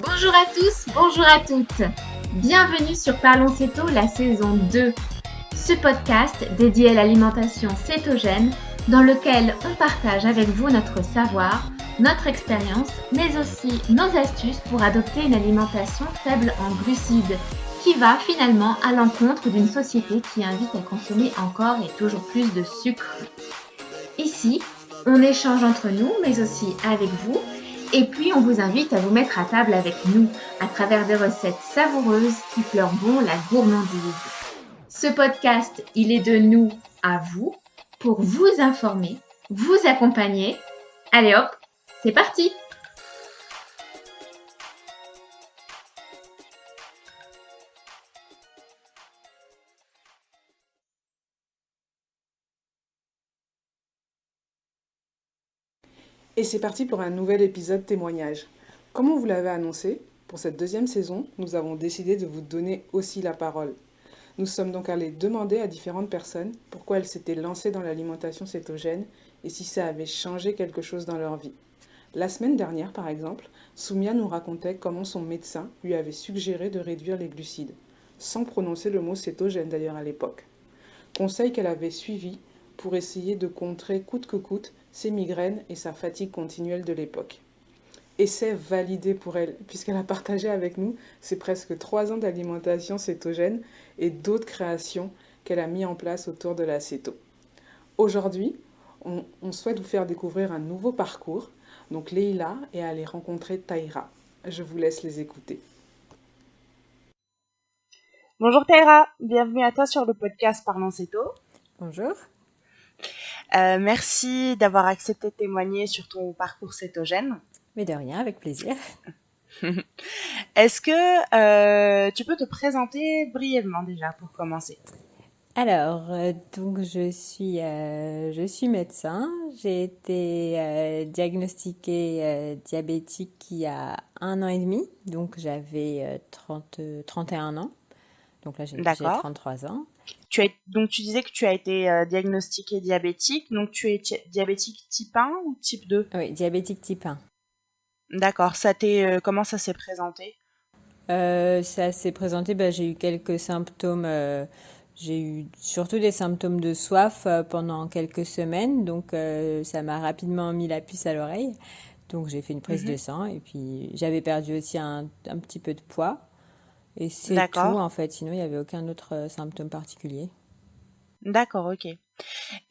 Bonjour à tous, bonjour à toutes. Bienvenue sur Parlons Céto, la saison 2. Ce podcast dédié à l'alimentation cétogène dans lequel on partage avec vous notre savoir, notre expérience, mais aussi nos astuces pour adopter une alimentation faible en glucides qui va finalement à l'encontre d'une société qui invite à consommer encore et toujours plus de sucre. Ici, on échange entre nous, mais aussi avec vous. Et puis, on vous invite à vous mettre à table avec nous à travers des recettes savoureuses qui fleurent bon la gourmandise. Ce podcast, il est de nous à vous pour vous informer, vous accompagner. Allez hop, c'est parti! Et c'est parti pour un nouvel épisode témoignage. Comme on vous l'avait annoncé, pour cette deuxième saison, nous avons décidé de vous donner aussi la parole. Nous sommes donc allés demander à différentes personnes pourquoi elles s'étaient lancées dans l'alimentation cétogène et si ça avait changé quelque chose dans leur vie. La semaine dernière, par exemple, Soumia nous racontait comment son médecin lui avait suggéré de réduire les glucides, sans prononcer le mot cétogène d'ailleurs à l'époque. Conseil qu'elle avait suivi pour essayer de contrer coûte que coûte ses migraines et sa fatigue continuelle de l'époque. Essai validé pour elle, puisqu'elle a partagé avec nous ses presque 3 ans d'alimentation cétogène et d'autres créations qu'elle a mis en place autour de la céto. Aujourd'hui, on souhaite vous faire découvrir un nouveau parcours. Donc Leïla est allée rencontrer Taïra. Je vous laisse les écouter. Bonjour Taïra, bienvenue à toi sur le podcast Parlons Céto. Bonjour. Merci d'avoir accepté de témoigner sur ton parcours cétogène. Mais de rien, avec plaisir. Est-ce que tu peux te présenter brièvement déjà pour commencer? Alors, donc je suis médecin. J'ai été diagnostiquée diabétique il y a 1 an et demi. Donc j'avais 31 ans. Donc là, j'ai 33 ans. Donc tu disais que tu as été diagnostiquée diabétique. Donc tu es diabétique type 1 ou type 2? Oui, diabétique type 1. D'accord. Comment ça s'est présenté? Ça s'est présenté, j'ai eu quelques symptômes. J'ai eu surtout des symptômes de soif pendant quelques semaines, donc ça m'a rapidement mis la puce à l'oreille. Donc j'ai fait une prise de sang et puis j'avais perdu aussi un petit peu de poids. Et c'est tout en fait, sinon il n'y avait aucun autre symptôme particulier. D'accord, ok.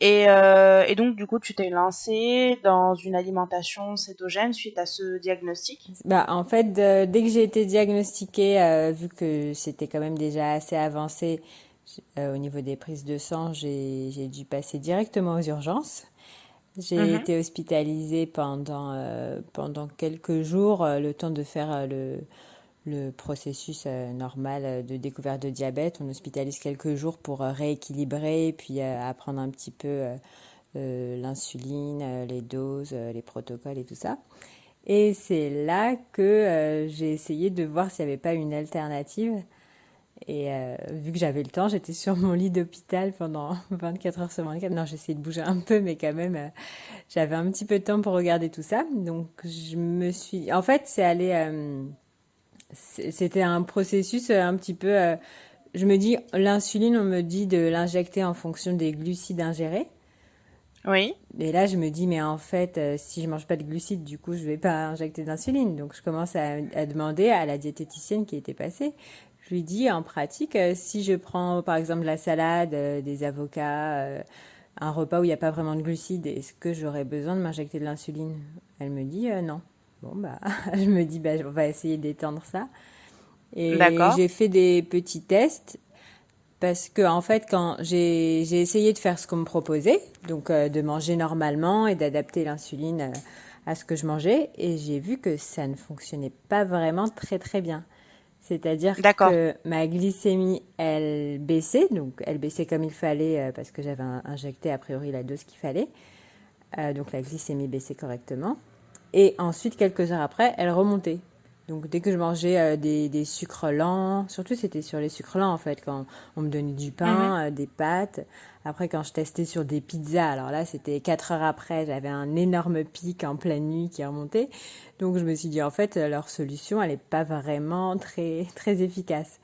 Et donc du coup tu t'es lancée dans une alimentation cétogène suite à ce diagnostic? En fait, dès que j'ai été diagnostiquée, vu que c'était quand même déjà assez avancé au niveau des prises de sang, j'ai dû passer directement aux urgences. J'ai été hospitalisée pendant quelques jours, le temps de faire le processus normal de découverte de diabète. On hospitalise quelques jours pour rééquilibrer, puis apprendre un petit peu l'insuline, les doses, les protocoles et tout ça. Et c'est là que j'ai essayé de voir s'il n'y avait pas une alternative. Et vu que j'avais le temps, j'étais sur mon lit d'hôpital pendant 24 heures sur 24. Non, j'essayais de bouger un peu, mais quand même, j'avais un petit peu de temps pour regarder tout ça. Donc, je me suis... En fait, c'était un processus un petit peu... Je me dis, l'insuline, on me dit de l'injecter en fonction des glucides ingérés. Oui. Et là, je me dis, mais en fait, si je mange pas de glucides, du coup, je vais pas injecter d'insuline. Donc, je commence à demander à la diététicienne qui était passée. Je lui dis, en pratique, si je prends, par exemple, la salade, des avocats, un repas où il n'y a pas vraiment de glucides, est-ce que j'aurais besoin de m'injecter de l'insuline? Elle me dit, non. Bon, je me dis, on va essayer d'étendre ça. Et j'ai fait des petits tests. Parce que en fait, quand j'ai essayé de faire ce qu'on me proposait, donc de manger normalement et d'adapter l'insuline à ce que je mangeais, et j'ai vu que ça ne fonctionnait pas vraiment très très bien. C'est-à-dire que ma glycémie, elle baissait, donc elle baissait comme il fallait parce que j'avais injecté a priori la dose qu'il fallait. Donc la glycémie baissait correctement. Et ensuite, quelques heures après, elle remontait. Donc dès que je mangeais des sucres lents, surtout c'était sur les sucres lents en fait, quand on me donnait du Mhm. pain, des pâtes. Après quand je testais sur des pizzas, alors là c'était 4 heures après, j'avais un énorme pic en pleine nuit qui remontait. Donc je me suis dit en fait leur solution elle est pas vraiment très très efficace.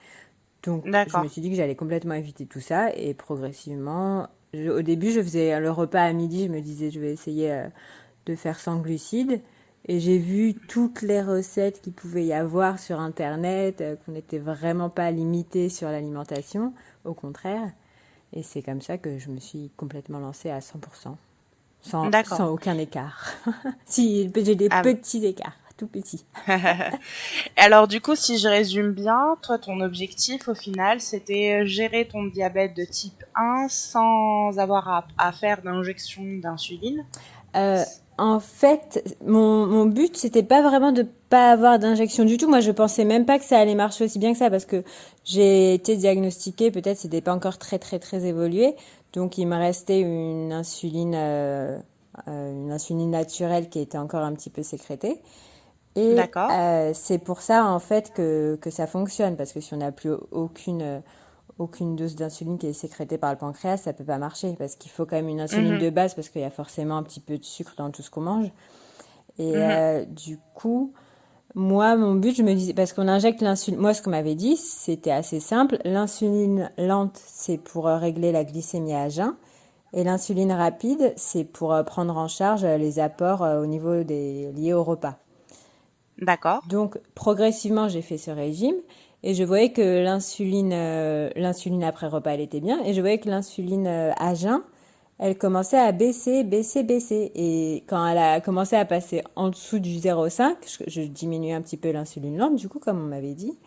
Donc je me D'accord. suis dit que j'allais complètement éviter tout ça et progressivement, au début je faisais le repas à midi, je me disais je vais essayer de faire sans glucides. Et j'ai vu toutes les recettes qu'il pouvait y avoir sur Internet, qu'on n'était vraiment pas limité sur l'alimentation, au contraire. Et c'est comme ça que je me suis complètement lancée à 100%, D'accord. sans aucun écart. Si, j'ai des Ah. petits écarts, tout petits. Alors du coup, si je résume bien, toi, ton objectif au final, c'était gérer ton diabète de type 1 sans avoir à faire d'injection d'insuline. Euh, En fait, mon but, c'était pas vraiment de pas avoir d'injection du tout. Moi, je pensais même pas que ça allait marcher aussi bien que ça parce que j'ai été diagnostiquée, peut-être c'était pas encore très très très évolué. Donc, il me restait une insuline naturelle qui était encore un petit peu sécrétée. Et D'accord. c'est pour ça, en fait, que ça fonctionne. Parce que si on n'a plus aucune dose d'insuline qui est sécrétée par le pancréas, ça peut pas marcher parce qu'il faut quand même une insuline Mhm. de base parce qu'il y a forcément un petit peu de sucre dans tout ce qu'on mange. Et Mhm. du coup, moi, mon but, je me disais, parce qu'on injecte l'insuline, moi, ce qu'on m'avait dit, c'était assez simple. L'insuline lente, c'est pour régler la glycémie à jeun. Et l'insuline rapide, c'est pour prendre en charge les apports au niveau liés au repas. D'accord. Donc, progressivement, j'ai fait ce régime et je voyais que l'insuline après repas, elle était bien. Et je voyais que l'insuline à jeun, elle commençait à baisser, baisser, baisser. Et quand elle a commencé à passer en dessous du 0,5, je diminuais un petit peu l'insuline lente, du coup, comme on m'avait dit.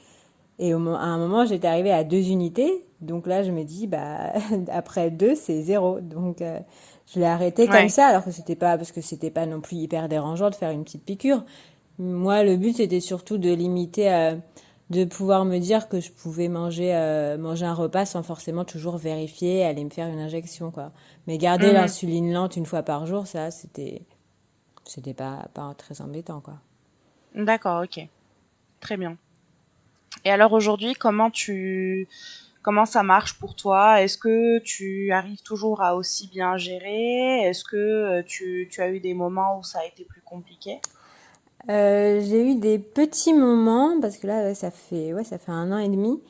Et à un moment, j'étais arrivée à 2 unités. Donc là, je me dis, bah, après 2, c'est 0. Donc, je l'ai arrêté comme Ouais. ça, alors que c'était pas, parce que c'était pas non plus hyper dérangeant de faire une petite piqûre. Moi, le but, c'était surtout de limiter, de pouvoir me dire que je pouvais manger un repas sans forcément toujours vérifier, aller me faire une injection, quoi. Mais garder Mhm. l'insuline lente une fois par jour, ça, c'était pas très embêtant, quoi. D'accord, ok. Très bien. Et alors aujourd'hui, comment ça marche pour toi? Est-ce que tu arrives toujours à aussi bien gérer? Est-ce que tu as eu des moments où ça a été plus compliqué? J'ai eu des petits moments, parce que là, ça fait 1 an et demi.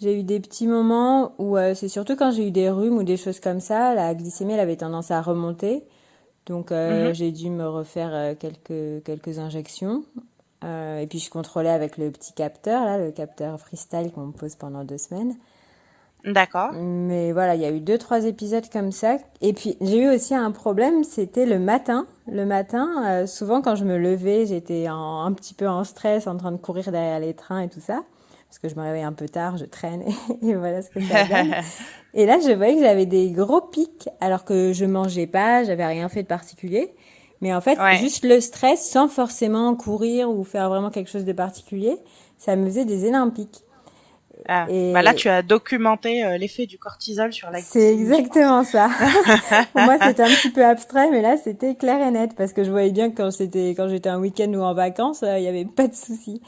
J'ai eu des petits moments où c'est surtout quand j'ai eu des rhumes ou des choses comme ça, la glycémie, elle avait tendance à remonter. Donc Mhm. j'ai dû me refaire quelques injections. Et puis je contrôlais avec le petit capteur, là, le capteur freestyle qu'on me pose pendant 2 semaines. D'accord. Mais voilà, il y a eu 2, 3 épisodes comme ça. Et puis j'ai eu aussi un problème, c'était le matin. Le matin, souvent quand je me levais, j'étais un petit peu en stress, en train de courir derrière les trains et tout ça. Parce que je me réveille un peu tard, je traîne et voilà ce que ça donne. Et là, je voyais que j'avais des gros pics alors que je mangeais pas, j'avais rien fait de particulier. Mais en fait, Ouais. juste le stress, sans forcément courir ou faire vraiment quelque chose de particulier, ça me faisait des énormes pics. Ah. Bah là, Et tu as documenté l'effet du cortisol sur la c'est glycémie, je pense. exactement ça. Pour moi, c'était un petit peu abstrait, mais là, c'était clair et net parce que je voyais bien que quand j'étais en week-end ou en vacances, il y avait pas de souci.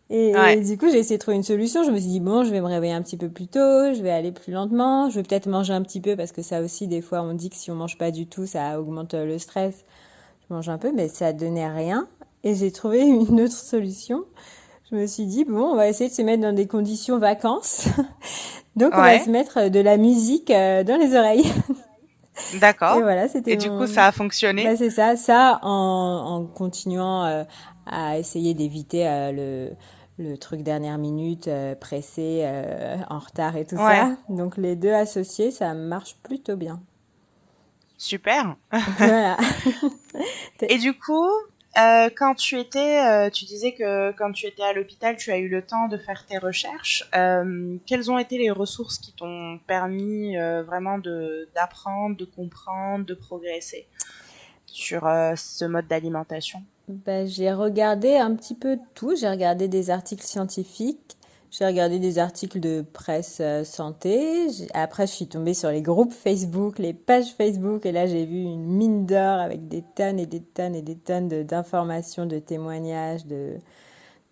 Et Ouais. du coup, j'ai essayé de trouver une solution. Je me suis dit, bon, je vais me réveiller un petit peu plus tôt, je vais aller plus lentement, je vais peut-être manger un petit peu parce que ça aussi, des fois, on dit que si on mange pas du tout, ça augmente le stress. Je mange un peu, mais ça donnait rien. Et j'ai trouvé une autre solution. Je me suis dit, bon, on va essayer de se mettre dans des conditions vacances. Donc, on va Ouais. se mettre de la musique dans les oreilles. Et D'accord. voilà, Et c'était du coup, mon... ça a fonctionné? Bah, c'est ça. Ça, en continuant à essayer d'éviter le truc dernière minute, pressé, en retard et tout Ouais. ça. Donc, les deux associés, ça marche plutôt bien. Super. Voilà. Et du coup, tu disais que quand tu étais à l'hôpital, tu as eu le temps de faire tes recherches. Quelles ont été les ressources qui t'ont permis vraiment d'apprendre, de comprendre, de progresser sur ce mode d'alimentation? Ben, j'ai regardé un petit peu de tout. J'ai regardé des articles scientifiques, j'ai regardé des articles de presse santé. Après, je suis tombée sur les groupes Facebook, les pages Facebook, et là, j'ai vu une mine d'or avec des tonnes et des tonnes et des tonnes d'informations, de témoignages,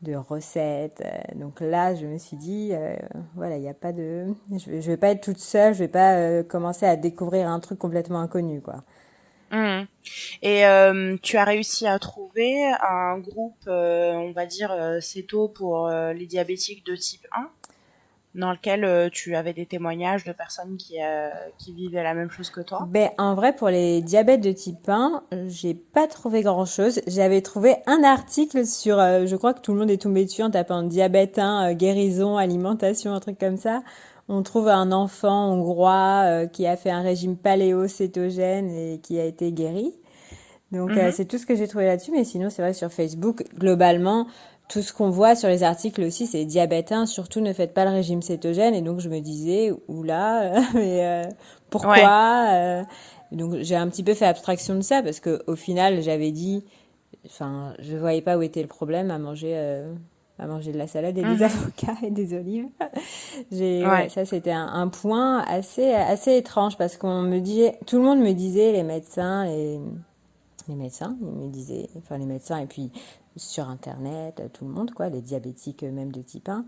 de recettes. Donc là, je me suis dit, voilà, il n'y a pas de... Je vais pas être toute seule, je vais pas commencer à découvrir un truc complètement inconnu, quoi. Mhm. Et tu as réussi à trouver un groupe, on va dire, CETO pour les diabétiques de type 1, dans lequel tu avais des témoignages de personnes qui vivaient la même chose que toi? Ben, en vrai, pour les diabètes de type 1, j'ai pas trouvé grand-chose. J'avais trouvé un article sur, je crois que tout le monde est tombé dessus en tapant diabète 1, guérison, alimentation, un truc comme ça. On trouve un enfant hongrois qui a fait un régime paléo-cétogène et qui a été guéri. Donc, Mhm. c'est tout ce que j'ai trouvé là-dessus. Mais sinon, c'est vrai, sur Facebook, globalement, tout ce qu'on voit sur les articles aussi, c'est diabète 1, surtout ne faites pas le régime cétogène. Et donc, je me disais, oula, mais Ouais. pourquoi Donc, j'ai un petit peu fait abstraction de ça parce que au final, j'avais dit, enfin, je voyais pas où était le problème à manger de la salade et des Mhm. avocats et des olives. Ouais, Ouais. ça c'était un point assez étrange parce qu'on me disait, tout le monde me disait, les médecins, ils me disaient, enfin les médecins et puis sur internet, tout le monde quoi, les diabétiques même de type 1,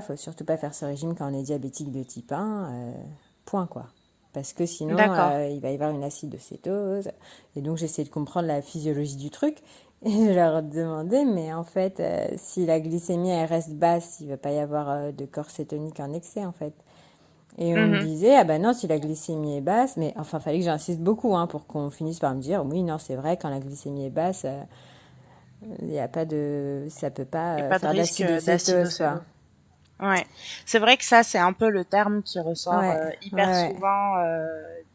faut surtout pas faire ce régime quand on est diabétique de type 1, point quoi. Parce que sinon, D'accord. il va y avoir une acidocétose. Et donc, j'essaie de comprendre la physiologie du truc. Et je leur demandais, mais en fait, si la glycémie elle reste basse, il va pas y avoir de corps cétonique en excès, en fait. Et on me Mhm. disait, ah ben non, si la glycémie est basse, mais enfin, fallait que j'insiste beaucoup hein, pour qu'on finisse par me dire, oui, non, c'est vrai, quand la glycémie est basse, il y a pas de, ça peut pas Il n'y a pas de faire risque d'acidocétose, quoi. d'acidocétose. Ouais, c'est vrai que ça, c'est un peu le terme qui ressort Ouais, ouais, hyper ouais. souvent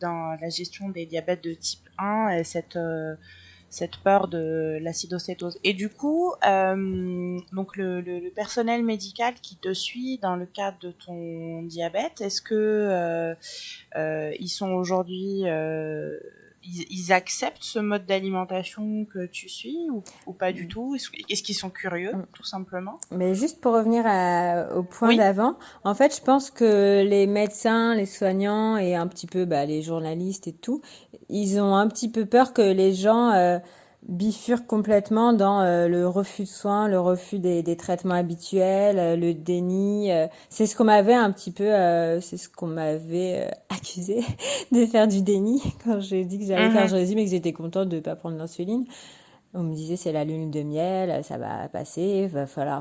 dans la gestion des diabètes de type 1, et cette peur de l'acidocétose. Et du coup, donc le personnel médical qui te suit dans le cadre de ton diabète, est-ce que ils sont aujourd'hui, ils acceptent ce mode d'alimentation que tu suis ou pas du tout? Est-ce qu'ils sont curieux, tout simplement? Mais juste pour revenir au point Oui. d'avant, en fait, je pense que les médecins, les soignants et un petit peu les journalistes et tout, ils ont un petit peu peur que les gens bifurquent complètement dans le refus de soins, le refus des traitements habituels, le déni. C'est ce qu'on m'avait un petit peu, c'est ce qu'on m'avait accusé de faire du déni quand j'ai dit que j'allais faire Mhm. ce régime et que j'étais contente de ne pas prendre l'insuline. On me disait c'est la lune de miel, ça va passer,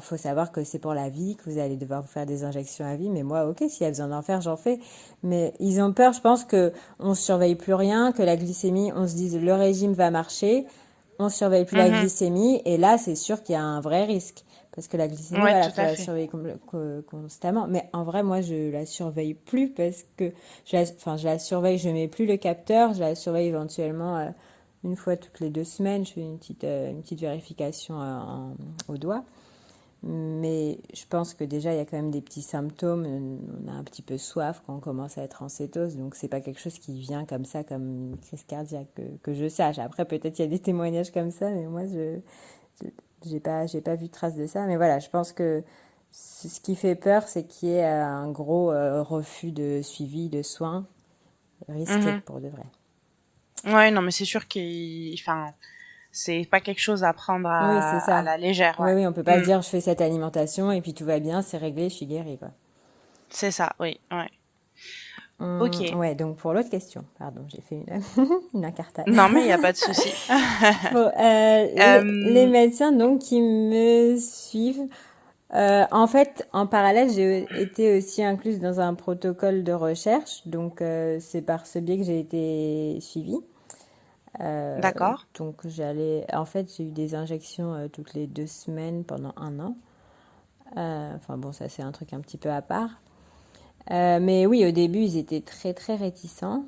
faut savoir que c'est pour la vie, que vous allez devoir vous faire des injections à vie. Mais moi, ok, s'il y a besoin d'en faire, j'en fais. Mais ils ont peur, je pense que on surveille plus rien, que la glycémie, on se dise le régime va marcher, on surveille plus la Mhm. glycémie, et là c'est sûr qu'il y a un vrai risque. Parce que la glycémie, Ouais, voilà, tout faut à la fait. surveiller constamment. Mais en vrai, moi, je la surveille plus parce que je la surveille, je mets plus le capteur, je la surveille éventuellement une fois toutes les 2 semaines, je fais une petite vérification au doigt. Mais je pense que déjà, il y a quand même des petits symptômes. On a un petit peu soif quand on commence à être en cétose. Donc, c'est pas quelque chose qui vient comme ça, comme une crise cardiaque, que je sache. Après, peut-être il y a des témoignages comme ça, mais moi, j'ai pas vu de trace de ça. Mais voilà, je pense que ce qui fait peur, c'est qu'il y ait un gros refus de suivi, de soins, risqué Mhm. pour de vrai. Ouais, non, mais c'est sûr enfin, c'est pas quelque chose à prendre Oui, c'est à ça. la légère, Oui, ouais. oui, on peut pas se Mm. dire je fais cette alimentation et puis tout va bien, c'est réglé, je suis guérie, quoi. C'est ça, oui, ouais. Ok. Ouais, donc pour l'autre question, pardon, j'ai fait une incartade. Non, mais il y a pas de souci. Les Euh, médecins donc qui me suivent, en fait, en parallèle, j'ai été aussi incluse dans un protocole de recherche, donc c'est par ce biais que j'ai été suivie. Euh, d'accord. donc en fait, j'ai eu des injections toutes les 2 semaines pendant un an. Enfin bon, ça c'est un truc un petit peu à part. Mais oui, au début, ils étaient très très réticents.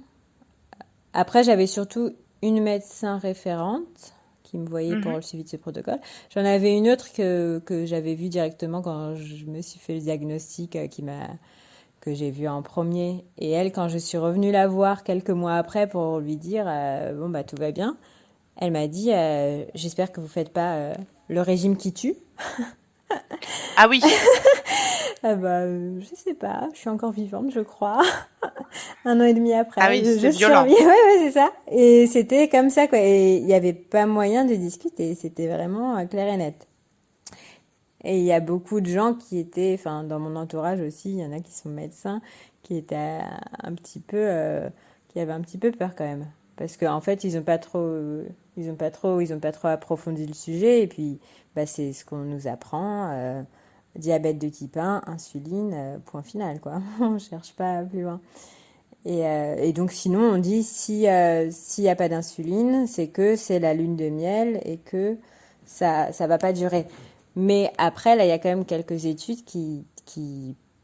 Après, j'avais surtout une médecin référente qui me voyait pour Mhm. le suivi de ce protocole. J'en avais une autre que j'avais vue directement quand je me suis fait le diagnostic que j'ai vu en premier. Et elle, quand je suis revenue la voir quelques mois après pour lui dire bon bah tout va bien, elle m'a dit j'espère que vous faites pas le régime qui tue. Ah oui. Ah bah je sais pas, je suis encore vivante je crois. Un an et demi Ah après, oui, c'est je violent. survis. Ouais, ouais, c'est ça. Et c'était comme ça, quoi. Et il n'y avait pas moyen de discuter. C'était vraiment clair et net. Et il y a beaucoup de gens qui étaient, enfin, dans mon entourage aussi, il y en a qui sont médecins, qui étaient un petit peu, qui avaient un petit peu peur quand même. Parce qu'en fait, ils ont pas trop approfondi le sujet. Et puis, bah, c'est ce qu'on nous apprend. Diabète de type 1, insuline, point final, quoi. On cherche pas plus loin. Et donc, sinon, on dit s'il n'y a pas d'insuline, c'est que c'est la lune de miel et que ça va pas durer. Mais après, là, il y a quand même quelques études qui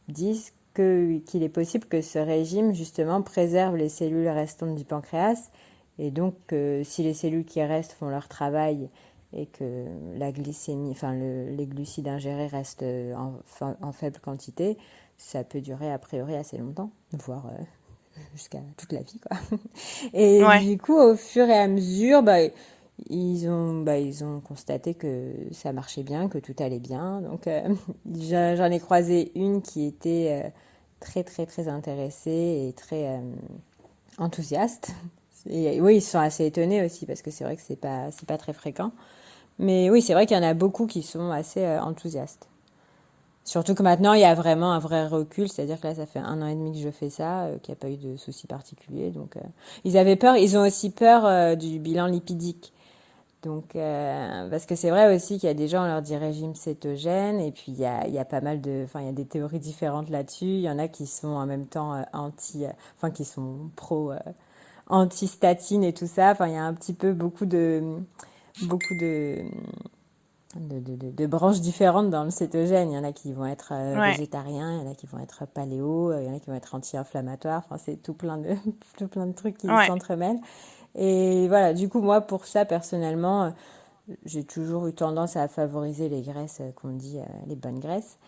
disent qu'il est possible que ce régime, justement, préserve les cellules restantes du pancréas. Et donc, si les cellules qui restent font leur travail et que la glycémie, enfin, les glucides ingérés restent en faible quantité, ça peut durer a priori assez longtemps, voire jusqu'à toute la vie, quoi. Et Ouais, du coup, au fur et à mesure, ils ont constaté que ça marchait bien, que tout allait bien. Donc, j'en ai croisé une qui était très, très, très intéressée et très enthousiaste. Et oui, ils sont assez étonnés aussi parce que c'est vrai que c'est pas très fréquent. Mais oui, c'est vrai qu'il y en a beaucoup qui sont assez enthousiastes. Surtout que maintenant, il y a vraiment un vrai recul, c'est-à-dire que là, ça fait 1 an et demi que je fais ça, qu'il n'y a pas eu de soucis particuliers. Donc, ils avaient peur, ils ont aussi peur du bilan lipidique. Donc, parce que c'est vrai aussi qu'il y a des gens, on leur dit régime cétogène, et puis il y a pas mal de, enfin, il y a des théories différentes là-dessus. Il y en a qui sont en même temps enfin, qui sont anti-statine et tout ça. Enfin, il y a un petit peu beaucoup de branches différentes dans le cétogène. Il y en a qui vont être ouais, végétariens, il y en a qui vont être paléo, il y en a qui vont être anti-inflammatoires. Enfin, c'est tout plein de, tout plein de trucs qui ouais. s'entremêlent. Et voilà, du coup, moi, pour ça, personnellement, j'ai toujours eu tendance à favoriser les graisses qu'on dit les bonnes graisses.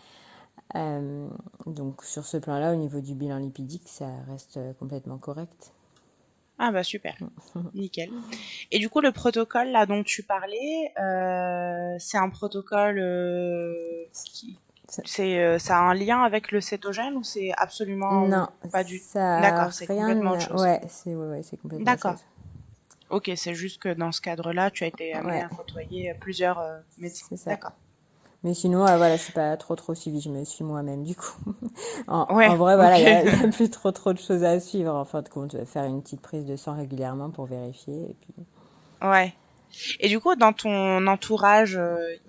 Donc, sur ce plan-là, au niveau du bilan lipidique, ça reste complètement correct. Ah bah super, nickel. Et du coup, le protocole là dont tu parlais, c'est un protocole qui, ça a un lien avec le cétogène ou c'est absolument Non, pas du... ça D'accord, a c'est complètement rien. autre chose. Ouais, c'est complètement autre D'accord. chose. Ok, c'est juste que dans ce cadre-là, tu as été amené Ouais, à côtoyer plusieurs médecins. c'est ça. D'accord. Mais sinon, voilà, je suis pas trop suivie. Je me suis moi-même, du coup. En Ouais, vrai, voilà, ok. il y a plus trop de choses à suivre. En fin de compte, faire une petite prise de sang régulièrement pour vérifier. Et puis... Ouais. Et du coup, dans ton entourage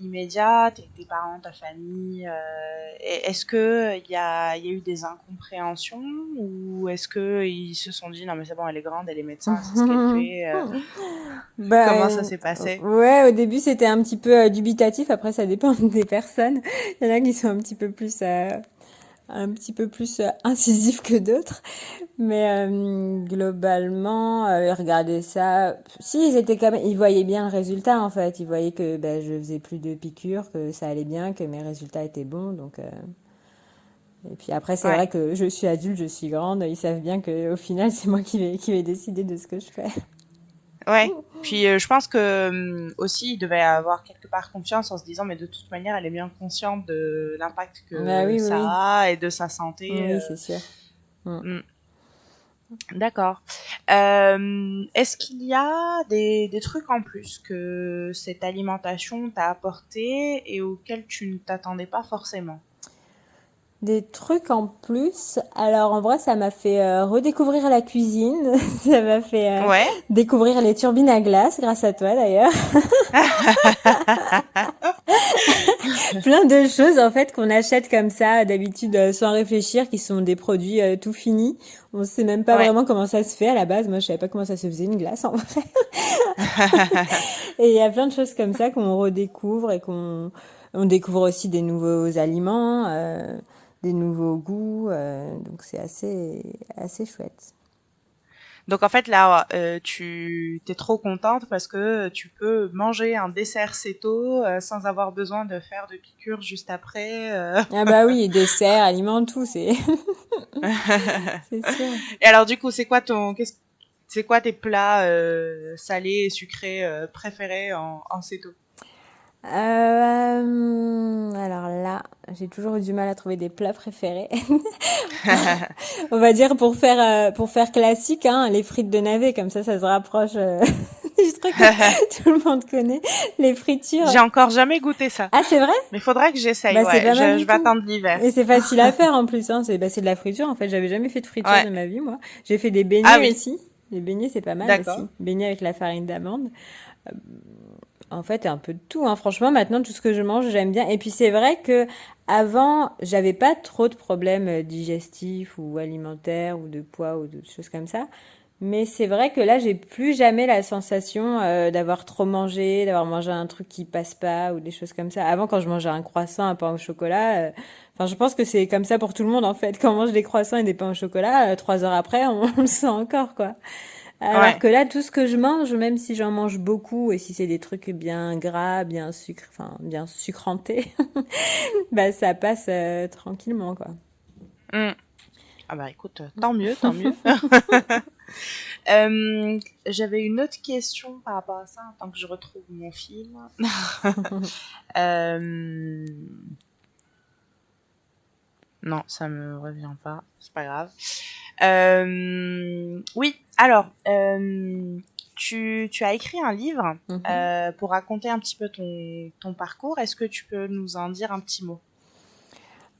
immédiat, tes parents, ta famille, est-ce que il y a eu des incompréhensions ou est-ce que ils se sont dit non mais c'est bon, elle est grande, elle est médecin, elle sait ce qu'elle fait. Comment ça Ben, s'est passé? ouais, au début, c'était un petit peu dubitatif. Après, ça dépend des personnes. Il y en a qui sont un petit peu plus incisifs que d'autres. Mais globalement, ils regardaient ça. Si, ils étaient quand même, ils voyaient bien le résultat en fait. Ils voyaient que ben, je faisais plus de piqûres, que ça allait bien, que mes résultats étaient bons. Donc, et puis après, c'est Ouais. vrai que je suis adulte, je suis grande. Ils savent bien que au final, c'est moi qui vais décider de ce que je fais. Ouais. Puis je pense que aussi il devait avoir quelque part confiance en se disant mais de toute manière elle est bien consciente de l'impact Ah que oui, oui, ça oui. a et de sa santé. Oui, c'est sûr. Mm. Hmm. D'accord. Est-ce qu'il y a des trucs en plus que cette alimentation t'a apporté et auxquels tu ne t'attendais pas forcément? Des trucs en plus. Alors en vrai, ça m'a fait redécouvrir la cuisine. Ça m'a fait Ouais. découvrir les turbines à glace, grâce à toi d'ailleurs. Plein de choses en fait qu'on achète comme ça d'habitude sans réfléchir, qui sont des produits tout finis. On sait même pas Ouais. vraiment comment ça se fait à la base. Moi, je savais pas comment ça se faisait une glace en vrai. Et il y a plein de choses comme ça qu'on redécouvre et on découvre aussi des nouveaux aliments, des nouveaux goûts. Donc c'est assez chouette. Donc en fait là, tu t'es trop contente parce que tu peux manger un dessert céto sans avoir besoin de faire de piqûres juste après. Ah bah oui, dessert, aliments, tout, c'est sûr. Et alors du coup, c'est quoi tes plats salés et sucrés préférés en céto? Alors là, j'ai toujours eu du mal à trouver des plats préférés. On va dire pour faire classique, hein, les frites de navet, comme ça se rapproche Je trouve que tout le monde connaît les fritures. J'ai encore jamais goûté ça. Ah, c'est vrai? Mais faudrait que j'essaye, Bah, c'est ouais. pas mal Je du vais tout. attendre l'hiver. Et c'est facile à faire en plus, hein. C'est de la friture, en fait. J'avais jamais fait de friture Ouais. de ma vie, moi. J'ai fait des Ah beignets oui, aussi. Les beignets, c'est pas mal d'accord. aussi. Beignets avec la farine d'amande. En fait, un peu de tout, hein. Franchement, maintenant, tout ce que je mange, j'aime bien. Et puis, c'est vrai que avant, j'avais pas trop de problèmes digestifs ou alimentaires ou de poids ou de choses comme ça. Mais c'est vrai que là, j'ai plus jamais la sensation d'avoir trop mangé, d'avoir mangé un truc qui passe pas ou des choses comme ça. Avant, quand je mangeais un croissant, un pain au chocolat, enfin, je pense que c'est comme ça pour tout le monde en fait. Quand on mange des croissants et des pains au chocolat, 3 heures après, on le sent encore quoi. Alors Ouais. que là, tout ce que je mange, même si j'en mange beaucoup et si c'est des trucs bien gras, bien sucre, enfin bien sucrantés, bah ça passe tranquillement quoi. Hmm. Ah bah écoute, tant mieux, tant mieux. J'avais une autre question par rapport à ça, tant que je retrouve mon film. Euh, Non, ça me revient pas, c'est pas grave. Oui, alors, tu as écrit un livre Mhm. pour raconter un petit peu ton parcours. Est-ce que tu peux nous en dire un petit mot?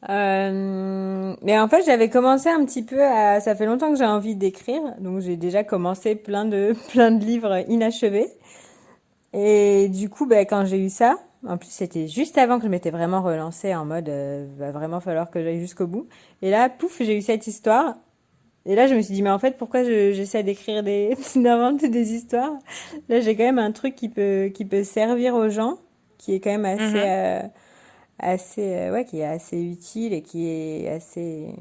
Mais en fait, j'avais commencé un petit peu à... Ça fait longtemps que j'ai envie d'écrire, donc j'ai déjà commencé plein de livres inachevés. Et du coup, ben, quand j'ai eu ça, en plus c'était juste avant que je m'étais vraiment relancée en mode va vraiment falloir que j'aille jusqu'au bout. Et là, pouf, j'ai eu cette histoire. Et là, je me suis dit, mais en fait, pourquoi j'essaie d'écrire d'inventer des histoires? Là, j'ai quand même un truc qui peut servir aux gens, qui est quand même Mhm. ouais, qui est assez utile et qui est assez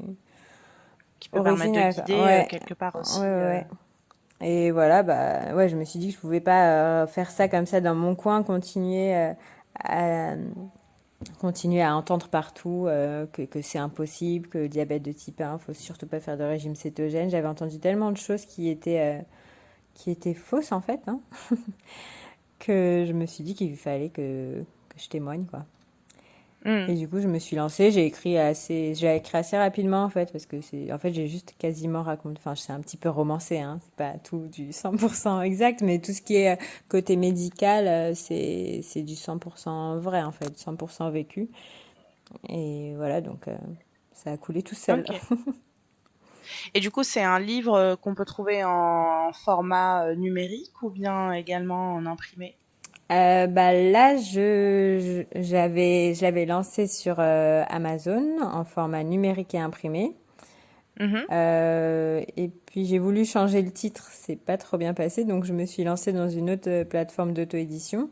Qui peut permettre de original, quoi. guider Ouais, quelque part ouais, aussi. ouais. Et voilà, bah, ouais, je me suis dit que je pouvais pas faire ça comme ça dans mon coin, à, continuer à entendre partout que c'est impossible, que le diabète de type 1, faut surtout pas faire de régime cétogène. J'avais entendu tellement de choses qui étaient fausses en fait, hein, que je me suis dit qu'il fallait que je témoigne, quoi. Hmm. Et du coup, je me suis lancée, j'ai écrit assez rapidement en fait, parce que en fait, j'ai juste quasiment raconté, enfin, c'est un petit peu romancé, hein, c'est pas tout du 100% exact, mais tout ce qui est côté médical, c'est du 100% vrai en fait, 100% vécu. Et voilà, donc ça a coulé tout seul. Ok. Et du coup, c'est un livre qu'on peut trouver en format numérique ou bien également en imprimé? Bah là, je l'avais lancé sur Amazon en format numérique et imprimé. Mhm. Et puis j'ai voulu changer le titre, c'est pas trop bien passé, donc je me suis lancée dans une autre plateforme d'auto-édition.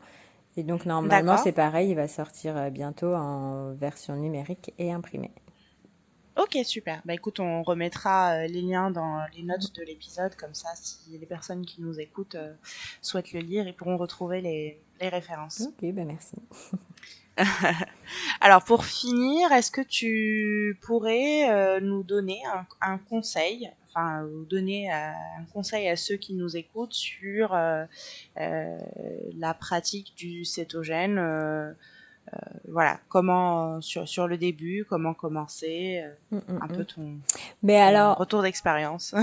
Et donc normalement D'accord. c'est pareil, il va sortir bientôt en version numérique et imprimée. Ok, super. Bah écoute, on remettra les liens dans les notes de l'épisode, comme ça, si les personnes qui nous écoutent souhaitent le lire, ils pourront retrouver les références. Ok, bah merci. Alors pour finir, est-ce que tu pourrais nous donner un conseil, enfin donner un conseil à ceux qui nous écoutent sur la pratique du cétogène, voilà, comment sur le début, comment commencer, Mm, mm, un peu mm. Mais ton alors, retour d'expérience.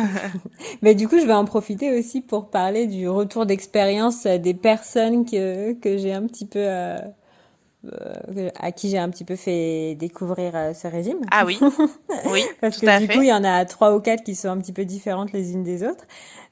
mais du coup, je vais en profiter aussi pour parler du retour d'expérience des personnes que j'ai un petit peu à qui j'ai un petit peu fait découvrir ce régime. Ah oui, oui, Parce tout que à du coup, il fait. y en a 3 ou 4 qui sont un petit peu différentes les unes des autres.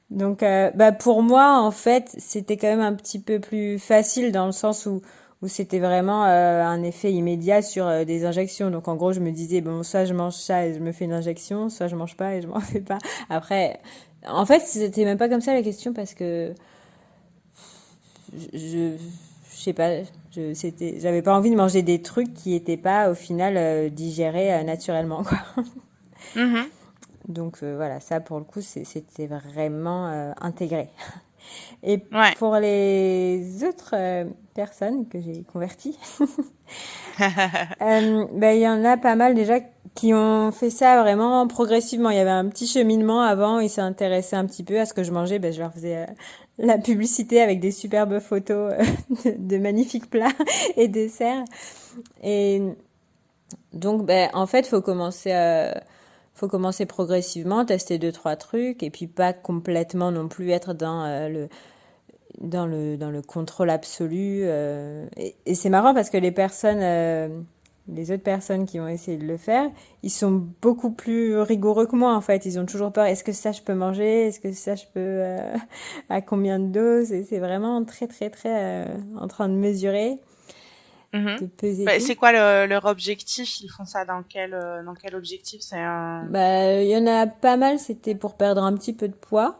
Donc, bah pour moi, en fait, c'était quand même un petit peu plus facile dans le sens où c'était vraiment un effet immédiat sur des injections. Donc, en gros, je me disais, bon, soit je mange ça et je me fais une injection, soit je mange pas et je m'en fais pas. Après, en fait, c'était même pas comme ça la question parce que je sais pas, j'avais pas envie de manger des trucs qui étaient pas au final digérés naturellement, quoi. Mhm. Donc voilà, ça pour le coup, c'était vraiment intégré. Et Ouais. pour les autres personnes que j'ai converties, ben, il y en a pas mal déjà qui ont fait ça vraiment progressivement. Il y avait un petit cheminement avant, ils s'intéressaient un petit peu à ce que je mangeais. Ben, je leur faisais la publicité avec des superbes photos de magnifiques plats et desserts. Et donc, ben, en fait, faut commencer progressivement, tester 2, 3 trucs, et puis pas complètement non plus être dans dans le contrôle absolu. Et c'est marrant parce que les autres personnes qui ont essayé de le faire, ils sont beaucoup plus rigoureux que moi en fait. Ils ont toujours peur. Est-ce que ça je peux manger? Est-ce que ça je peux à combien de doses? Et c'est vraiment très très très en train de mesurer, Mhm. de peser Bah, tout. c'est quoi leur objectif? Ils font ça dans quel objectif? C'est un... Bah, il y en a pas mal, c'était pour perdre un petit peu de poids.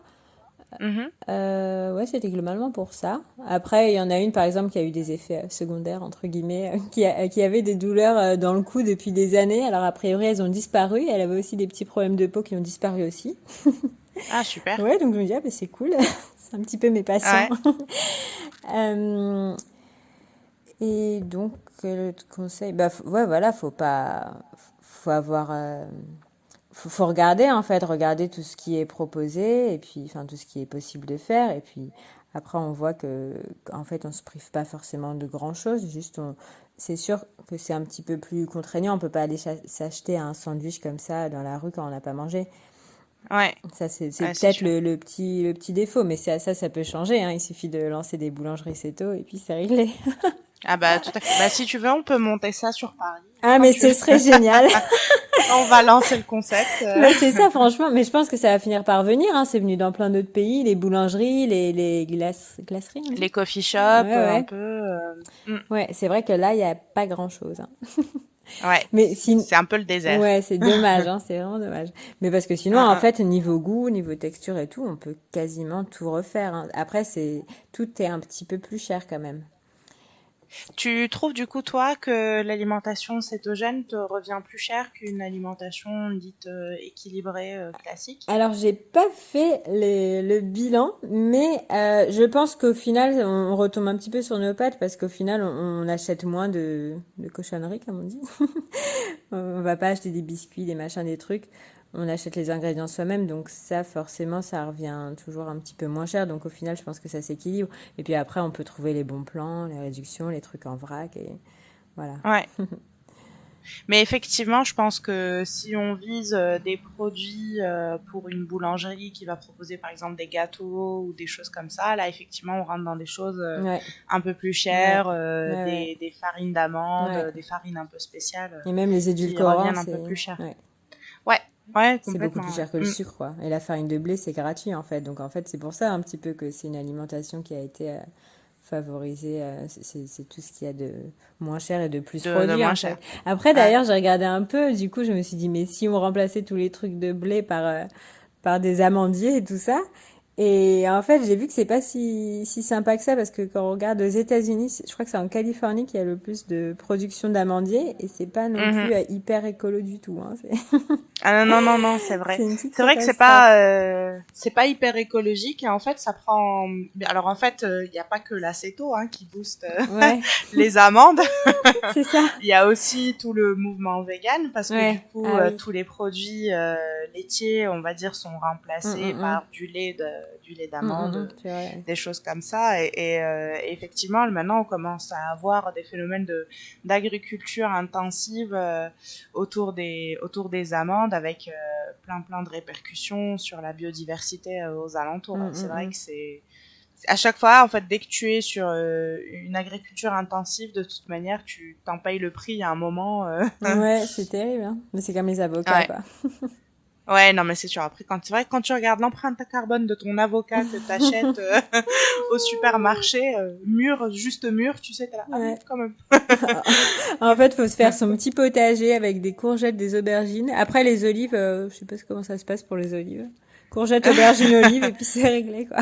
Mhm. Ouais, c'était globalement pour ça. Après, il y en a une, par exemple, qui a eu des effets secondaires, entre guillemets, qui avait des douleurs dans le cou depuis des années. Alors, a priori, elles ont disparu. Elle avait aussi des petits problèmes de peau qui ont disparu aussi. Ah, super. Ouais, donc je me dis, ah, bah, c'est cool. C'est un petit peu mes patients. Ouais. Euh, et donc, le conseil, bah, ouais, voilà, faut avoir, faut regarder en fait, regarder tout ce qui est proposé et puis, enfin, tout ce qui est possible de faire. Et puis après, on voit qu'en fait, on se prive pas forcément de grand-chose. C'est sûr que c'est un petit peu plus contraignant. On peut pas aller s'acheter un sandwich comme ça dans la rue quand on n'a pas mangé. Ouais. Ça, c'est Ouais, c'est peut-être sûr. le petit défaut, mais ça peut changer, hein. Il suffit de lancer des boulangeries Céto et puis c'est réglé. Ah bah tout à fait. Bah si tu veux, on peut monter ça sur Paris. Ah, Quand mais tu ce veux. serait génial. On va lancer le concept. Bah, c'est ça, franchement. Mais je pense que ça va finir par venir, hein. C'est venu dans plein d'autres pays, les boulangeries, les glaceries, on dit. Les coffee Ouais, shops, un ouais. peu. Ouais, c'est vrai que là, il n'y a pas grand-chose, hein. Ouais, Mais si, c'est un peu le désert. ouais, c'est dommage, hein, c'est vraiment dommage. Mais parce que sinon, en Hum. fait, niveau goût, niveau texture et tout, on peut quasiment tout refaire, hein. Après, tout est un petit peu plus cher quand même. Tu trouves du coup toi que l'alimentation cétogène te revient plus cher qu'une alimentation dite équilibrée classique? Alors, j'ai pas fait le bilan, mais je pense qu'au final, on retombe un petit peu sur nos pattes parce qu'au final, on achète moins de cochonneries, comme on dit. On va pas acheter des biscuits, des machins, des trucs. On achète les ingrédients soi-même, donc ça, forcément, ça revient toujours un petit peu moins cher. Donc au final, je pense que ça s'équilibre. Et puis après, on peut trouver les bons plans, les réductions, les trucs en vrac, et voilà. Ouais. Mais effectivement, je pense que si on vise des produits pour une boulangerie qui va proposer par exemple des gâteaux ou des choses comme ça, là effectivement on rentre dans des choses Ouais, un peu plus ouais, chères, ouais, ouais, des farines d'amande, ouais. des farines un peu spéciales Et même les qui édulcorants, reviennent un peu c'est plus cher. ouais, Ouais, ouais, c'est beaucoup complètement. plus Ouais. cher que le sucre, quoi. Et la farine de blé, c'est gratuit, en fait. Donc en fait, c'est pour ça un petit peu que c'est une alimentation qui a été favoriser, c'est tout ce qu'il y a de moins cher et de plus De produit moins en fait. cher. Après Ouais. d'ailleurs j'ai regardé un peu, du coup je me suis dit mais si on remplaçait tous les trucs de blé par des amandiers et tout ça, et en fait j'ai vu que c'est pas si sympa que ça parce que quand on regarde aux États-Unis, je crois que c'est en Californie qu'il y a le plus de production d'amandiers et c'est pas non Mhm. plus hyper écolo du tout, hein. Ah non, non, non, non, c'est vrai. C'est une petite C'est vrai que catastrophe. c'est pas hyper écologique et en fait ça prend. Alors en fait il n'y a pas que l'acéto hein, qui booste Ouais, les amandes. c'est ça. Il y a aussi tout le mouvement vegan parce que du Ouais, coup ah oui. tous les produits laitiers on va dire sont remplacés Mm. par du lait d'amande, C'est vrai. des choses comme ça et effectivement maintenant on commence à avoir des phénomènes d'agriculture intensive autour des amandes avec plein de répercussions sur la biodiversité aux alentours. C'est vrai Mm. que c'est à chaque fois, en fait, dès que tu es sur une agriculture intensive, de toute manière, tu t'en payes le prix à un moment. Ouais, c'est terrible, hein. Mais c'est comme les avocats, Ouais. quoi. Ouais, non, mais c'est sûr. Après, c'est vrai que quand tu regardes l'empreinte carbone de ton avocat que t'achètes au supermarché, juste mûr, tu sais, t'es là, ah oui, Ouais. quand même. En fait, faut se faire son petit potager avec des courgettes, des aubergines. Après, les olives, je sais pas comment ça se passe pour les olives. Courgettes, aubergines, olives, et puis c'est réglé, quoi.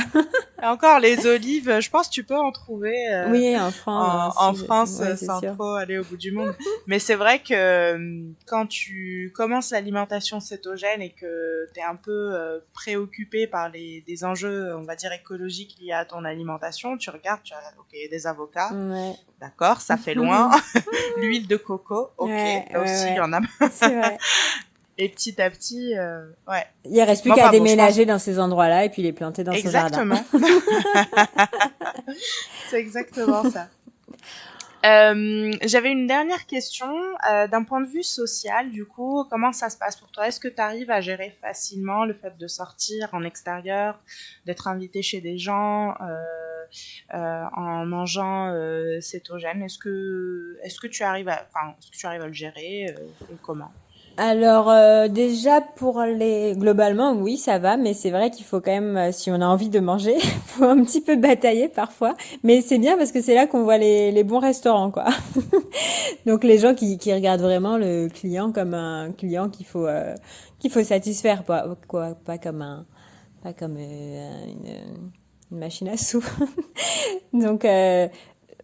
Et encore, les olives, je pense que tu peux en trouver Oui, en France, dans le en sud. France Ouais, c'est sans sûr. trop aller au bout du monde. Mais c'est vrai que quand tu commences l'alimentation cétogène et que tu es un peu préoccupé par des enjeux, on va dire, écologiques liés à ton alimentation, tu regardes, tu as ok, des avocats, Ouais. d'accord, ça fait loin. L'huile de coco, ok, Ouais, là aussi il y ouais. en a. C'est vrai. Et petit à petit, ouais. Il reste plus Mais qu'à enfin bon, je pense déménager dans ces endroits-là et puis les planter dans son jardin. exactement. C'est exactement ça. J'avais une dernière question. D'un point de vue social, du coup, comment ça se passe pour toi? Est-ce que tu arrives à gérer facilement le fait de sortir en extérieur, d'être invité chez des gens en mangeant cétogène. Est-ce que tu arrives à le gérer et comment? Alors déjà globalement oui ça va, mais c'est vrai qu'il faut quand même si on a envie de manger, faut un petit peu batailler parfois, mais c'est bien parce que c'est là qu'on voit les bons restaurants quoi. Donc les gens qui regardent vraiment le client comme un client qu'il faut satisfaire pas comme une machine à sous. Donc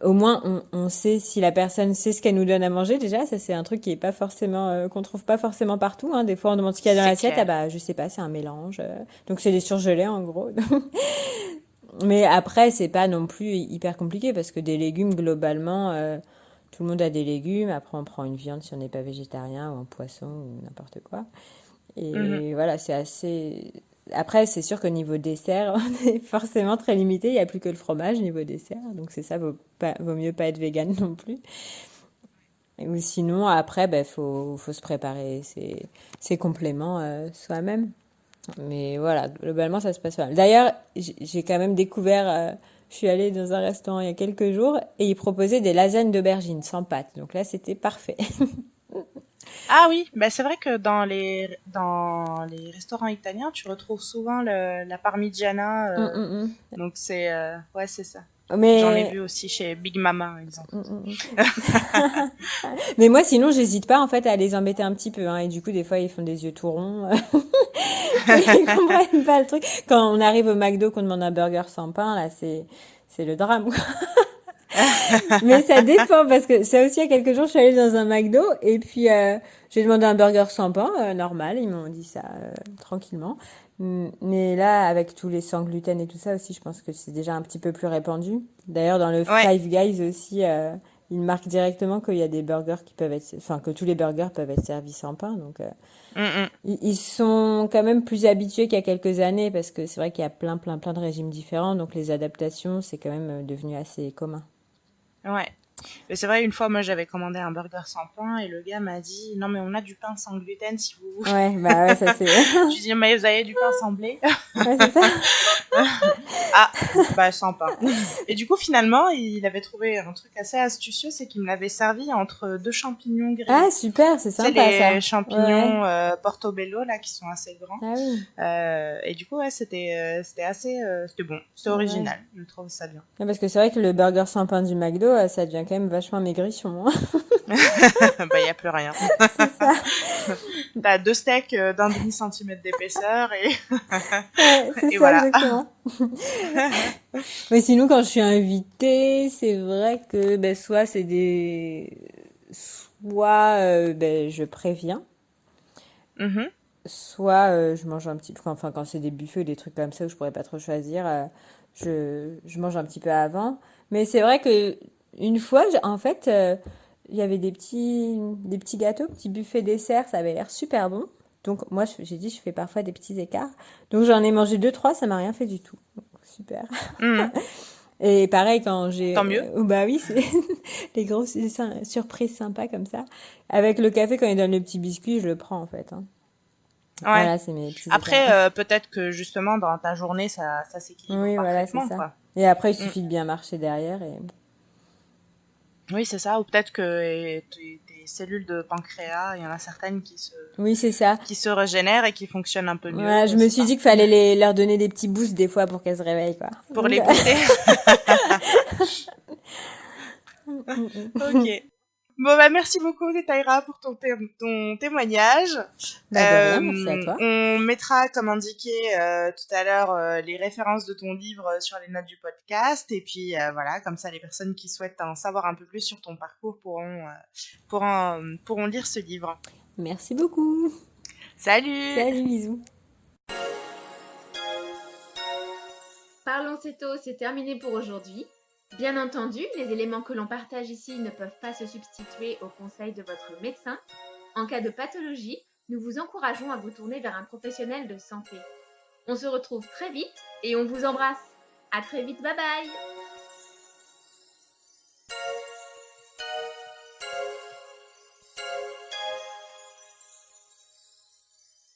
au moins on sait si la personne sait ce qu'elle nous donne à manger déjà, ça c'est un truc qui est pas forcément qu'on trouve pas forcément partout hein. Des fois on demande ce qu'il y a dans C'est l'assiette, ah clair. bah je sais pas, c'est un mélange. Donc c'est des surgelés en gros. Mais après c'est pas non plus hyper compliqué parce que des légumes globalement tout le monde a des légumes, après on prend une viande si on n'est pas végétarien ou un poisson ou n'importe quoi. Mhm. Et voilà, c'est assez. Après, c'est sûr qu'au niveau dessert, on est forcément très limité. Il n'y a plus que le fromage niveau dessert. Donc, c'est ça, vaut mieux pas être vegan non plus. Ou sinon, après, faut se préparer ses compléments soi-même. Mais voilà, globalement, ça se passe pas mal. D'ailleurs, j'ai quand même découvert. Je suis allée dans un restaurant il y a quelques jours et ils proposaient des lasagnes d'aubergine sans pâte. Donc là, c'était parfait. Ah oui, bah c'est vrai que dans les restaurants italiens, tu retrouves souvent la parmigiana. Hum, hum, hum. Donc c'est ouais, c'est ça. J'en ai Mais vu aussi chez Big Mama, par exemple. mm, mm, mm. Mais moi, sinon, j'hésite pas en fait à les embêter un petit peu. Hein, et du coup, des fois, ils font des yeux tout ronds. Ils comprennent pas le truc. Quand on arrive au McDo, qu'on demande un burger sans pain, là, c'est le drame. Mais ça dépend parce que ça aussi, il y a quelques jours, je suis allée dans un McDo et puis j'ai demandé un burger sans pain, normal. Ils m'ont dit ça tranquillement. Mais là, avec tous les sans gluten et tout ça aussi, je pense que c'est déjà un petit peu plus répandu. D'ailleurs, dans le Ouais. Five Guys aussi, ils marquent directement qu'il y a des burgers qui peuvent être, enfin, que tous les burgers peuvent être servis sans pain. Donc, Mm, ils sont quand même plus habitués qu'il y a quelques années parce que c'est vrai qu'il y a plein de régimes différents. Donc, les adaptations, c'est quand même devenu assez commun. ouais. Mais c'est vrai, une fois, moi, j'avais commandé un burger sans pain et le gars m'a dit, non, mais on a du pain sans gluten si vous voulez. Ouais, bah ouais, ça c'est. Je lui dis, mais vous avez du pain sans blé? Ouais, c'est ça. Ah, bah sans pain. Et du coup, finalement, il avait trouvé un truc assez astucieux, c'est qu'il me l'avait servi entre deux champignons Ah, grillés. super, c'est Tu sais, sympa les ça. Ouais. champignons portobello, là, qui sont assez grands. Ah oui. Et du coup, ouais, c'était assez... c'était bon, c'était Ouais. original. Je trouve ça bien. Ouais, parce que c'est vrai que le burger sans pain du McDo, ça devient quand même vachement maigrichon. Hein. Bah, il n'y a plus rien. C'est ça. T'as deux steaks d'un demi-centimètre d'épaisseur et, Ouais, c'est et ça, voilà. exactement. Mais sinon, quand je suis invitée, c'est vrai que soit c'est des. Soit je préviens, Mhm. soit je mange un petit peu. Enfin, quand c'est des buffets ou des trucs comme ça où je pourrais pas trop choisir, je mange un petit peu avant. Mais c'est vrai que une fois, en fait, il y avait des petits gâteaux, petits buffets dessert, ça avait l'air super bon. Donc moi, j'ai dit, je fais parfois des petits écarts. Donc j'en ai mangé deux, trois, ça m'a rien fait du tout. Donc, super. Mhm. Et pareil, quand j'ai... Tant mieux. bah oui, c'est les grosses surprises sympas comme ça. Avec le café, quand il donne le petit biscuit, je le prends en fait. Hein. Ouais. Voilà, c'est mes petits écarts. Après, peut-être que justement, dans ta journée, ça s'équilibre Oui, voilà, c'est parfaitement, ça. quoi. Et après, il Mm. suffit de bien marcher derrière. Et... Oui, c'est ça. Ou peut-être que tes cellules de pancréas, il y en a certaines Oui, c'est ça. qui se régénèrent et qui fonctionnent un peu mieux, Ouais, je je me sais suis pas. dit qu'il fallait leur donner des petits boosts des fois pour qu'elles se réveillent, quoi. Pour Donc, les booster. Ok. Bon, bah, merci beaucoup, Taïra, pour ton témoignage. bah de rien, merci à toi. On mettra, comme indiqué tout à l'heure, les références de ton livre sur les notes du podcast. Et puis, voilà, comme ça, les personnes qui souhaitent en savoir un peu plus sur ton parcours pourront lire ce livre. Merci beaucoup. Salut! Salut, bisous. Parlons Céto, c'est terminé pour aujourd'hui. Bien entendu, les éléments que l'on partage ici ne peuvent pas se substituer aux conseils de votre médecin. En cas de pathologie, nous vous encourageons à vous tourner vers un professionnel de santé. On se retrouve très vite et on vous embrasse. À très vite, bye bye!